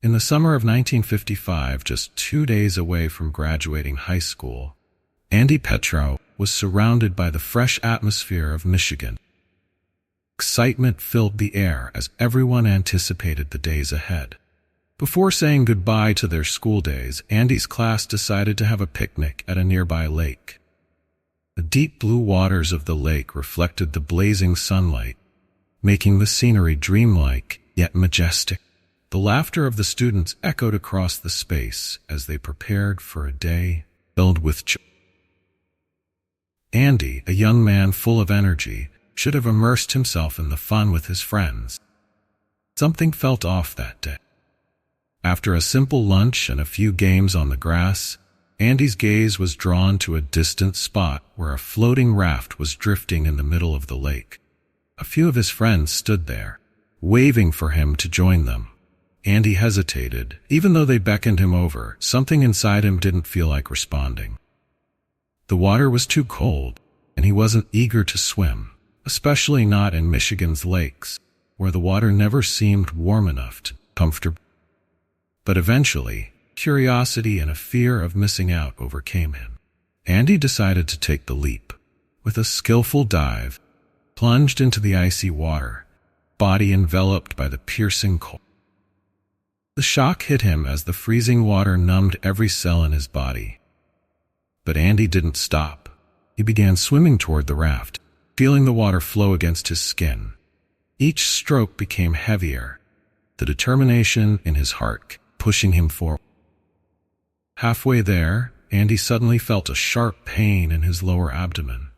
In the summer of 1955, just 2 days away from graduating high school, Andy Petro was surrounded by the fresh atmosphere of Michigan. Excitement filled the air as everyone anticipated the days ahead. Before saying goodbye to their school days, Andy's class decided to have a picnic at a nearby lake. The deep blue waters of the lake reflected the blazing sunlight, making the scenery dreamlike yet majestic. The laughter of the students echoed across the space as they prepared for a day filled with joy. Andy, a young man full of energy, should have immersed himself in the fun with his friends. Something felt off that day. After a simple lunch and a few games on the grass, Andy's gaze was drawn to a distant spot where a floating raft was drifting in the middle of the lake. A few of his friends stood there, waving for him to join them. Andy hesitated. Even though they beckoned him over, something inside him didn't feel like responding. The water was too cold, and he wasn't eager to swim, especially not in Michigan's lakes, where the water never seemed warm enough to be comfortable. But eventually, curiosity and a fear of missing out overcame him. Andy decided to take the leap. With a skillful dive, plunged into the icy water, body enveloped by the piercing cold. The shock hit him as the freezing water numbed every cell in his body. But Andy didn't stop. He began swimming toward the raft, feeling the water flow against his skin. Each stroke became heavier, the determination in his heart pushing him forward. Halfway there, Andy suddenly felt a sharp pain in his lower abdomen.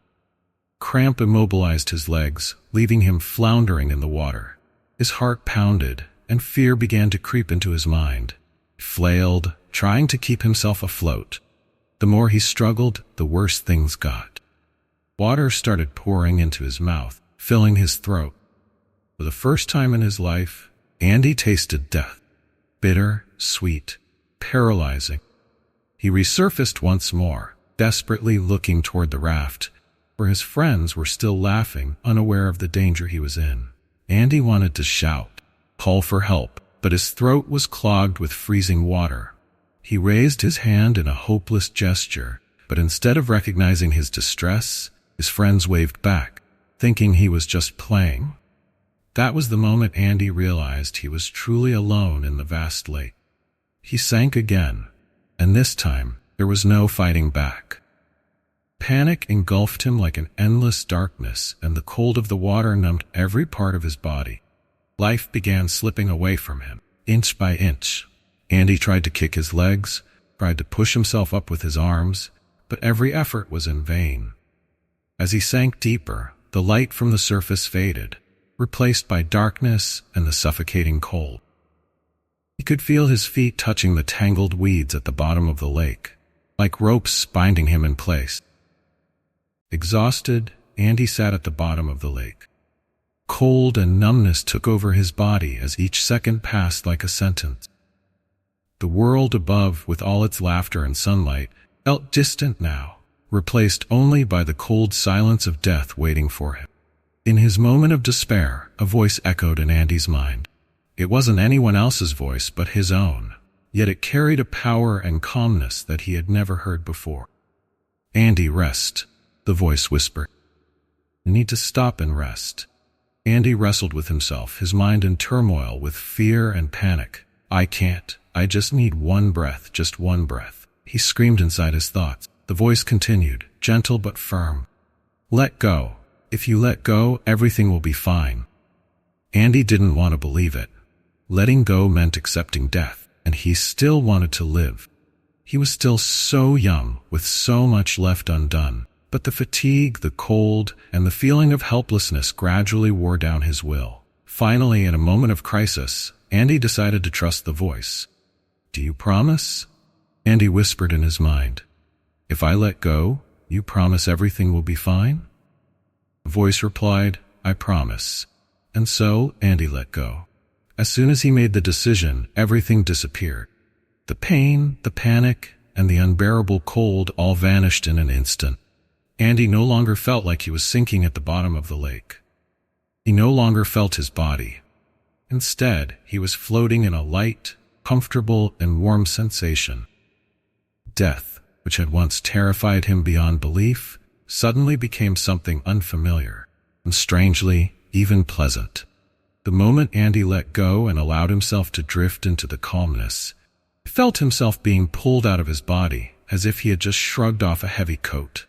Cramp immobilized his legs, leaving him floundering in the water. His heart pounded, and fear began to creep into his mind. He flailed, trying to keep himself afloat. The more he struggled, the worse things got. Water started pouring into his mouth, filling his throat. For the first time in his life, Andy tasted death. Bitter, sweet, paralyzing. He resurfaced once more, desperately looking toward the raft, where his friends were still laughing, unaware of the danger he was in. Andy wanted to shout, call for help, but his throat was clogged with freezing water. He raised his hand in a hopeless gesture, but instead of recognizing his distress, his friends waved back, thinking he was just playing. That was the moment Andy realized he was truly alone in the vast lake. He sank again, and this time there was no fighting back. Panic engulfed him like an endless darkness, and the cold of the water numbed every part of his body. Life began slipping away from him, inch by inch. Andy tried to kick his legs, tried to push himself up with his arms, but every effort was in vain. As he sank deeper, the light from the surface faded, replaced by darkness and the suffocating cold. He could feel his feet touching the tangled weeds at the bottom of the lake, like ropes binding him in place. Exhausted, Andy sat at the bottom of the lake. Cold and numbness took over his body as each second passed like a sentence. The world above, with all its laughter and sunlight, felt distant now, replaced only by the cold silence of death waiting for him. In his moment of despair, a voice echoed in Andy's mind. It wasn't anyone else's voice but his own, yet it carried a power and calmness that he had never heard before. "Andy, rest," the voice whispered. "You need to stop and rest." Andy wrestled with himself, his mind in turmoil with fear and panic. "I can't. I just need one breath, just one breath," he screamed inside his thoughts. The voice continued, gentle but firm. "Let go. If you let go, everything will be fine." Andy didn't want to believe it. Letting go meant accepting death, and he still wanted to live. He was still so young, with so much left undone, but the fatigue, the cold, and the feeling of helplessness gradually wore down his will. Finally, in a moment of crisis, Andy decided to trust the voice. "Do you promise?" Andy whispered in his mind. "If I let go, you promise everything will be fine?" The voice replied, "I promise." And so, Andy let go. As soon as he made the decision, everything disappeared. The pain, the panic, and the unbearable cold all vanished in an instant. Andy no longer felt like he was sinking at the bottom of the lake. He no longer felt his body. Instead, he was floating in a light, comfortable and warm sensation. Death, which had once terrified him beyond belief, suddenly became something unfamiliar and strangely even pleasant. The moment Andy let go and allowed himself to drift into the calmness, he felt himself being pulled out of his body as if he had just shrugged off a heavy coat.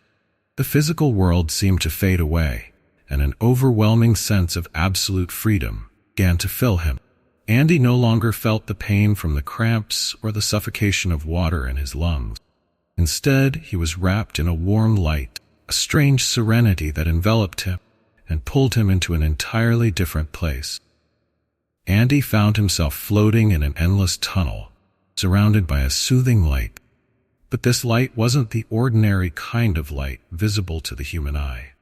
The physical world seemed to fade away, and an overwhelming sense of absolute freedom began to fill him. Andy no longer felt the pain from the cramps or the suffocation of water in his lungs. Instead, he was wrapped in a warm light, a strange serenity that enveloped him and pulled him into an entirely different place. Andy found himself floating in an endless tunnel, surrounded by a soothing light. But this light wasn't the ordinary kind of light visible to the human eye.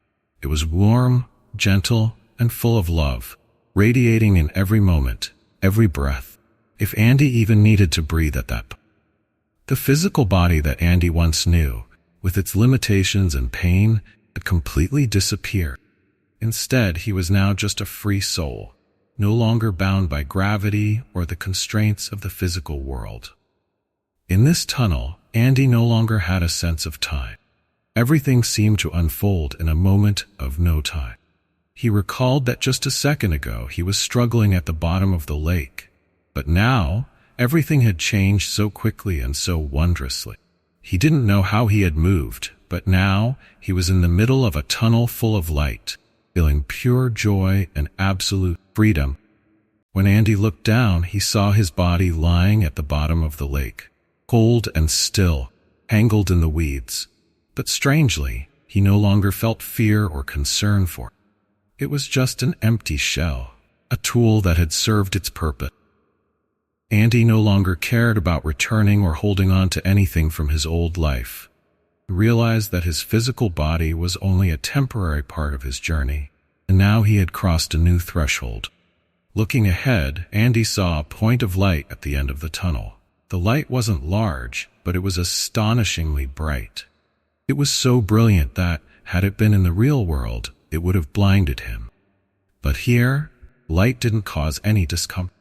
It was warm, gentle, and full of love, radiating in every moment, every breath, if Andy even needed to breathe at that point. The physical body that Andy once knew, with its limitations and pain, had completely disappeared. Instead, he was now just a free soul, no longer bound by gravity or the constraints of the physical world. In this tunnel, Andy no longer had a sense of time. Everything seemed to unfold in a moment of no time. He recalled that just a second ago he was struggling at the bottom of the lake, but now everything had changed so quickly and so wondrously. He didn't know how he had moved, but now he was in the middle of a tunnel full of light, feeling pure joy and absolute freedom. When Andy looked down, he saw his body lying at the bottom of the lake, cold and still, tangled in the weeds. But strangely, he no longer felt fear or concern for it. It was just an empty shell, a tool that had served its purpose. Andy no longer cared about returning or holding on to anything from his old life. He realized that his physical body was only a temporary part of his journey, and now he had crossed a new threshold. Looking ahead, Andy saw a point of light at the end of the tunnel. The light wasn't large, but it was astonishingly bright. It was so brilliant that, had it been in the real world, it would have blinded him. But here, light didn't cause any discomfort.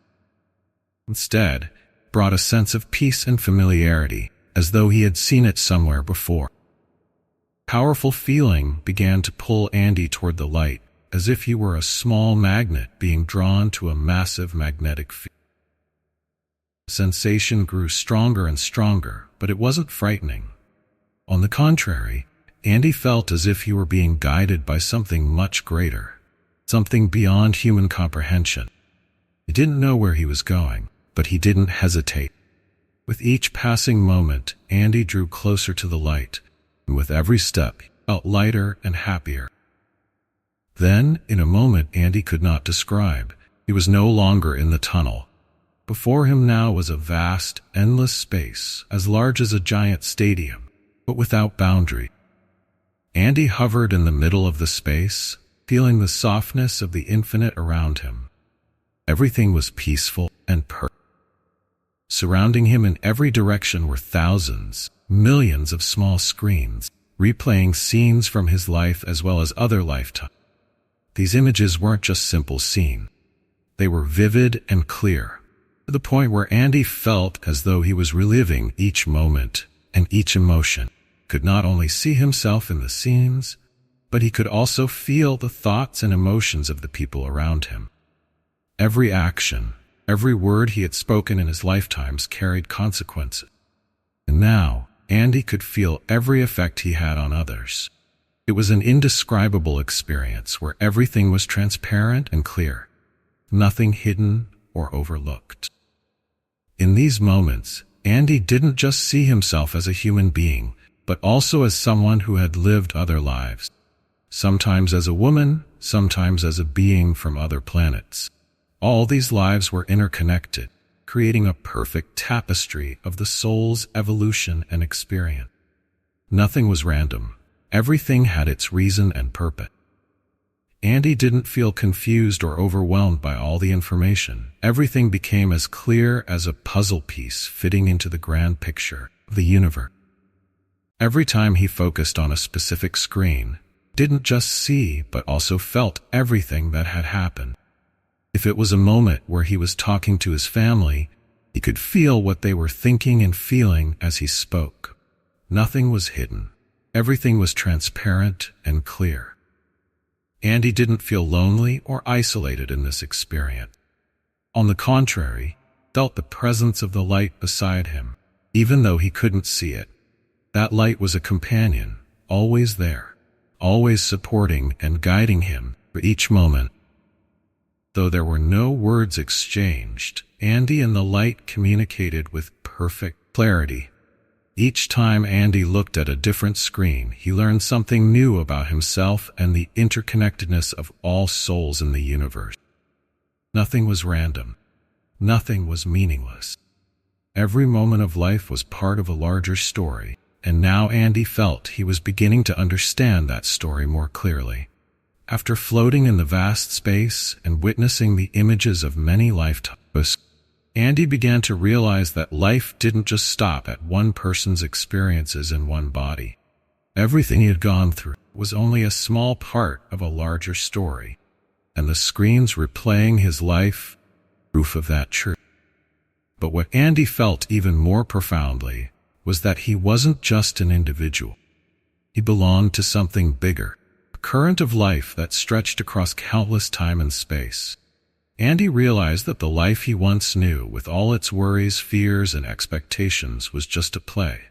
Instead, it brought a sense of peace and familiarity, as though he had seen it somewhere before. A powerful feeling began to pull Andy toward the light, as if he were a small magnet being drawn to a massive magnetic field. The sensation grew stronger and stronger, but it wasn't frightening. On the contrary, Andy felt as if he were being guided by something much greater, something beyond human comprehension. He didn't know where he was going, but he didn't hesitate. With each passing moment, Andy drew closer to the light, and with every step, he felt lighter and happier. Then, in a moment Andy could not describe, he was no longer in the tunnel. Before him now was a vast, endless space, as large as a giant stadium, but without boundary. Andy hovered in the middle of the space, feeling the softness of the infinite around him. Everything was peaceful and perfect. Surrounding him in every direction were thousands, millions of small screens, replaying scenes from his life as well as other lifetimes. These images weren't just simple scenes. They were vivid and clear, to the point where Andy felt as though he was reliving each moment and each emotion. He could not only see himself in the scenes, but he could also feel the thoughts and emotions of the people around him. Every action, every word he had spoken in his lifetimes carried consequences. And now, Andy could feel every effect he had on others. It was an indescribable experience where everything was transparent and clear, nothing hidden or overlooked. In these moments, Andy didn't just see himself as a human being, but also as someone who had lived other lives, sometimes as a woman, sometimes as a being from other planets. All these lives were interconnected, creating a perfect tapestry of the soul's evolution and experience. Nothing was random. Everything had its reason and purpose. Andy didn't feel confused or overwhelmed by all the information. Everything became as clear as a puzzle piece fitting into the grand picture of the universe. Every time he focused on a specific screen, he didn't just see but also felt everything that had happened. If it was a moment where he was talking to his family, He could feel what they were thinking and feeling as he spoke. Nothing was hidden. Everything was transparent and clear. Andy didn't feel lonely or isolated in this experience. On the contrary, he felt the presence of the light beside him, even though he couldn't see it. That light was a companion, always there, always supporting and guiding him for each moment. Though there were no words exchanged, Andy and the light communicated with perfect clarity. Each time Andy looked at a different screen, he learned something new about himself and the interconnectedness of all souls in the universe. Nothing was random. Nothing was meaningless. Every moment of life was part of a larger story, and now Andy felt he was beginning to understand that story more clearly. After floating in the vast space and witnessing the images of many lifetimes, Andy began to realize that life didn't just stop at one person's experiences in one body. Everything he had gone through was only a small part of a larger story, and the screens replaying his life were proof of that truth. But what Andy felt even more profoundly was that he wasn't just an individual. He belonged to something bigger, a current of life that stretched across countless time and space. Andy realized that the life he once knew, with all its worries, fears, and expectations, was just a play.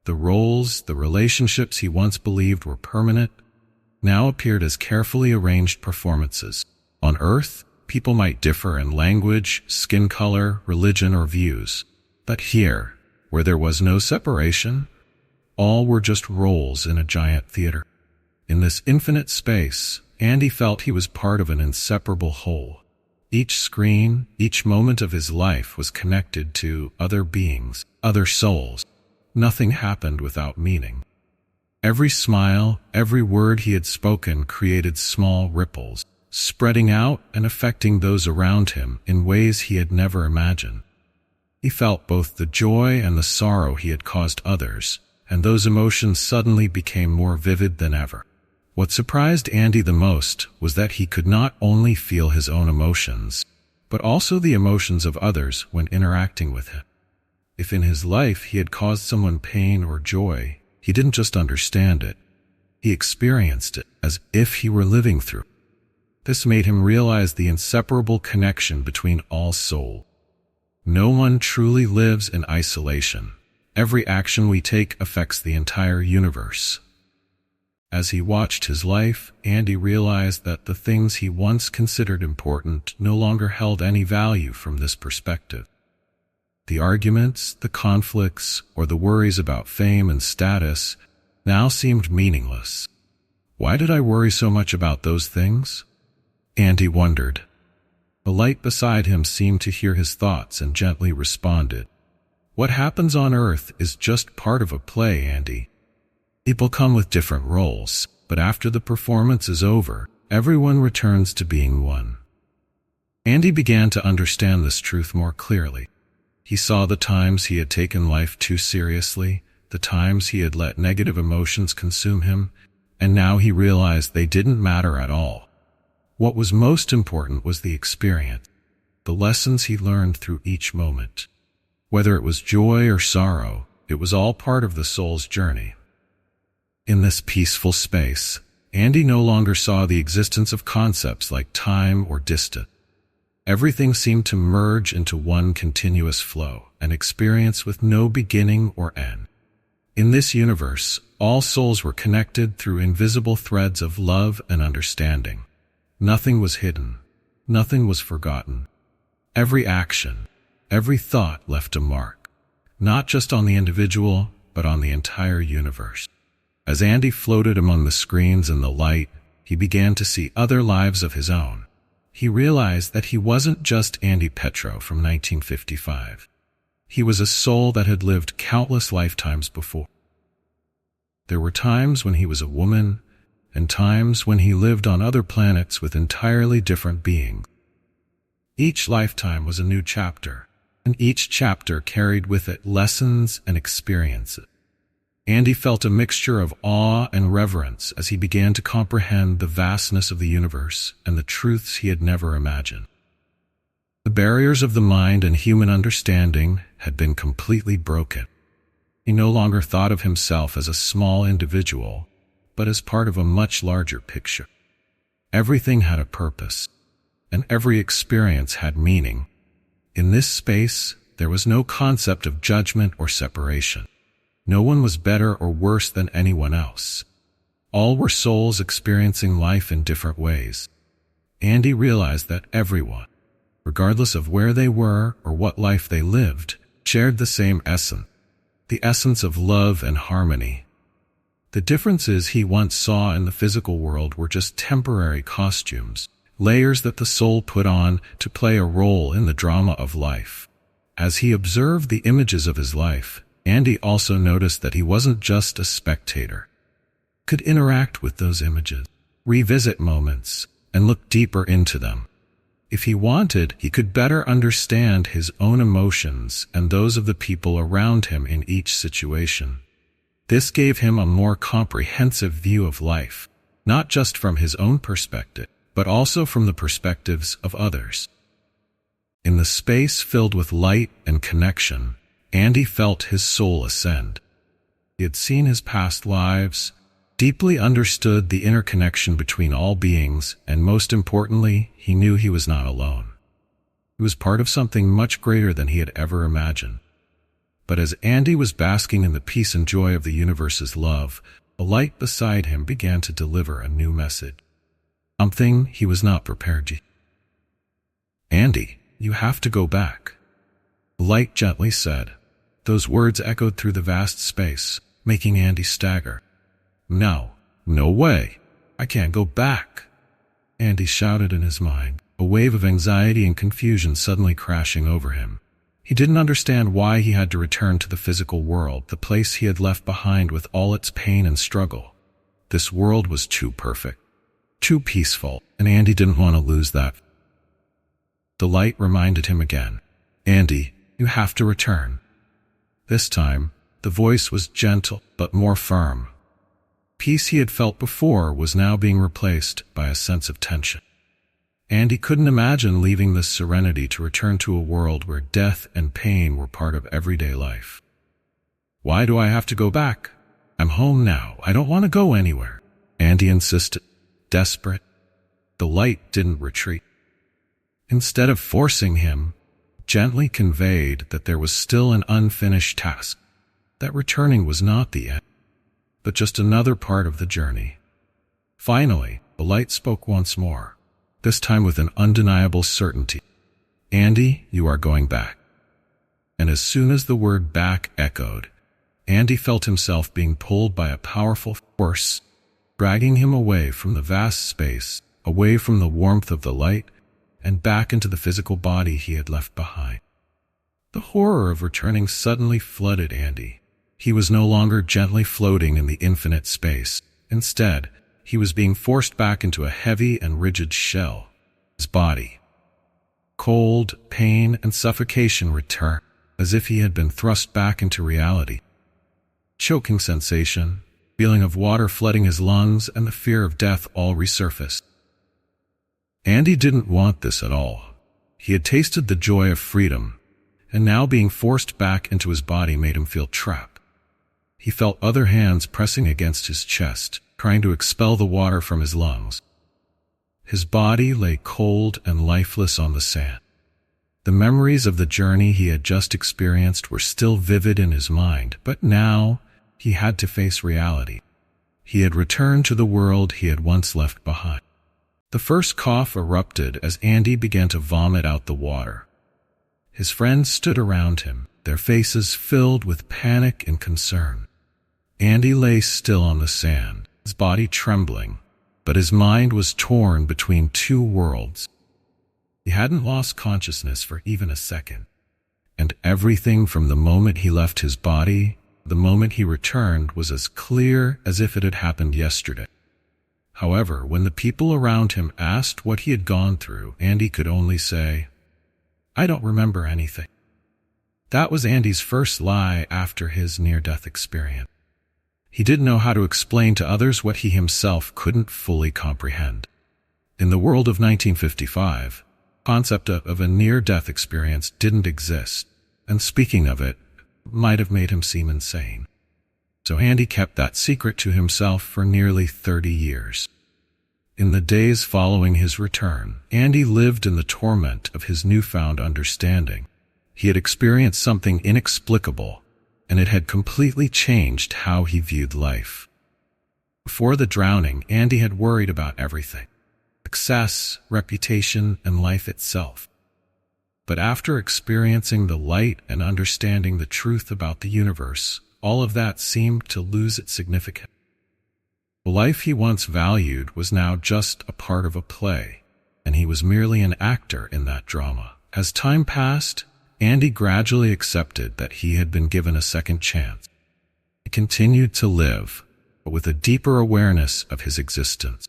The roles, the relationships he once believed were permanent, now appeared as carefully arranged performances. On Earth, people might differ in language, skin color, religion, or views. But here, where there was no separation, all were just roles in a giant theater. In this infinite space, Andy felt he was part of an inseparable whole. Each screen, each moment of his life was connected to other beings, other souls. Nothing happened without meaning. Every smile, every word he had spoken created small ripples, spreading out and affecting those around him in ways he had never imagined. He felt both the joy and the sorrow he had caused others, and those emotions suddenly became more vivid than ever. What surprised Andy the most was that he could not only feel his own emotions, but also the emotions of others when interacting with him. If in his life he had caused someone pain or joy, he didn't just understand it, he experienced it as if he were living through it. This made him realize the inseparable connection between all souls. No one truly lives in isolation. Every action we take affects the entire universe. As he watched his life, Andy realized that the things he once considered important no longer held any value from this perspective. The arguments, the conflicts, or the worries about fame and status now seemed meaningless. Why did I worry so much about those things? Andy wondered. The light beside him seemed to hear his thoughts and gently responded. What happens on Earth is just part of a play, Andy. People come with different roles, but after the performance is over, everyone returns to being one. Andy began to understand this truth more clearly. He saw the times he had taken life too seriously, the times he had let negative emotions consume him, and now he realized they didn't matter at all. What was most important was the experience, the lessons he learned through each moment. Whether it was joy or sorrow, it was all part of the soul's journey. In this peaceful space, Andy no longer saw the existence of concepts like time or distance. Everything seemed to merge into one continuous flow, an experience with no beginning or end. In this universe, all souls were connected through invisible threads of love and understanding. Nothing was hidden. Nothing was forgotten. Every action, every thought left a mark, not just on the individual, but on the entire universe. As Andy floated among the screens and the light, he began to see other lives of his own. He realized that he wasn't just Andy Petro from 1955. He was a soul that had lived countless lifetimes before. There were times when he was a woman, and times when he lived on other planets with entirely different beings. Each lifetime was a new chapter, and each chapter carried with it lessons and experiences. Andy felt a mixture of awe and reverence as he began to comprehend the vastness of the universe and the truths he had never imagined. The barriers of the mind and human understanding had been completely broken. He no longer thought of himself as a small individual, but as part of a much larger picture. Everything had a purpose, and every experience had meaning. In this space, there was no concept of judgment or separation. No one was better or worse than anyone else. All were souls experiencing life in different ways. Andy realized that everyone, regardless of where they were or what life they lived, shared the same essence, the essence of love and harmony. The differences he once saw in the physical world were just temporary costumes, layers that the soul put on to play a role in the drama of life. As he observed the images of his life, Andy also noticed that he wasn't just a spectator. He could interact with those images, revisit moments, and look deeper into them. If he wanted, he could better understand his own emotions and those of the people around him in each situation. This gave him a more comprehensive view of life, not just from his own perspective, but also from the perspectives of others. In the space filled with light and connection, Andy felt his soul ascend. He had seen his past lives, deeply understood the interconnection between all beings, and most importantly, he knew he was not alone. He was part of something much greater than he had ever imagined. But as Andy was basking in the peace and joy of the universe's love, a light beside him began to deliver a new message. Something he was not prepared to. "Andy, you have to go back," the light gently said. Those words echoed through the vast space, making Andy stagger. "No way. I can't go back," Andy shouted in his mind, a wave of anxiety and confusion suddenly crashing over him. He didn't understand why he had to return to the physical world, the place he had left behind with all its pain and struggle. This world was too perfect, too peaceful, and Andy didn't want to lose that. The light reminded him again, "Andy, you have to return." This time, the voice was gentle but more firm. Peace he had felt before was now being replaced by a sense of tension. Andy couldn't imagine leaving this serenity to return to a world where death and pain were part of everyday life. "Why do I have to go back? I'm home now. I don't want to go anywhere," Andy insisted, desperate. The light didn't retreat. Instead of forcing him, gently conveyed that there was still an unfinished task, that returning was not the end, but just another part of the journey. Finally, the light spoke once more, this time with an undeniable certainty. "Andy, you are going back." And as soon as the word back echoed, Andy felt himself being pulled by a powerful force, dragging him away from the vast space, away from the warmth of the light, and back into the physical body he had left behind. The horror of returning suddenly flooded Andy. He was no longer gently floating in the infinite space. Instead, he was being forced back into a heavy and rigid shell. His body. Cold, pain, and suffocation returned, as if he had been thrust back into reality. Choking sensation, feeling of water flooding his lungs, and the fear of death all resurfaced. Andy didn't want this at all. He had tasted the joy of freedom, and now being forced back into his body made him feel trapped. He felt other hands pressing against his chest, trying to expel the water from his lungs. His body lay cold and lifeless on the sand. The memories of the journey he had just experienced were still vivid in his mind, but now he had to face reality. He had returned to the world he had once left behind. The first cough erupted as Andy began to vomit out the water. His friends stood around him, their faces filled with panic and concern. Andy lay still on the sand, his body trembling, but his mind was torn between two worlds. He hadn't lost consciousness for even a second, and everything from the moment he left his body, the moment he returned, was as clear as if it had happened yesterday. However, when the people around him asked what he had gone through, Andy could only say, "I don't remember anything." That was Andy's first lie after his near-death experience. He didn't know how to explain to others what he himself couldn't fully comprehend. In the world of 1955, concept of a near-death experience didn't exist, and speaking of it might have made him seem insane. So Andy kept that secret to himself for nearly 30 years. In the days following his return, Andy lived in the torment of his newfound understanding. He had experienced something inexplicable, and it had completely changed how he viewed life. Before the drowning, Andy had worried about everything: success, reputation, and life itself. But after experiencing the light and understanding the truth about the universe, all of that seemed to lose its significance. The life he once valued was now just a part of a play, and he was merely an actor in that drama. As time passed, Andy gradually accepted that he had been given a second chance. He continued to live, but with a deeper awareness of his existence.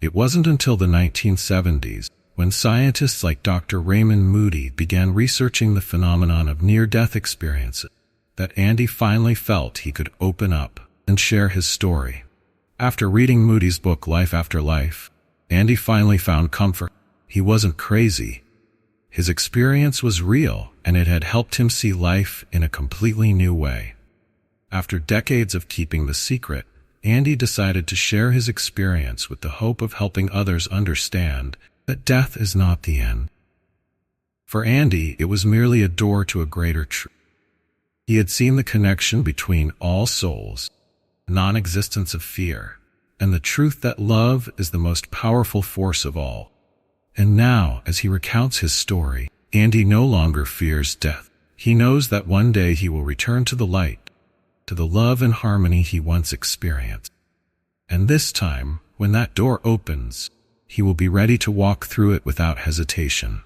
It wasn't until the 1970s, when scientists like Dr. Raymond Moody began researching the phenomenon of near-death experiences, that Andy finally felt he could open up and share his story. After reading Moody's book Life After Life, Andy finally found comfort. He wasn't crazy. His experience was real, and it had helped him see life in a completely new way. After decades of keeping the secret, Andy decided to share his experience with the hope of helping others understand that death is not the end. For Andy, it was merely a door to a greater truth. He had seen the connection between all souls, non-existence of fear, and the truth that love is the most powerful force of all. And now, as he recounts his story, Andy no longer fears death. He knows that one day he will return to the light, to the love and harmony he once experienced. And this time, when that door opens, he will be ready to walk through it without hesitation.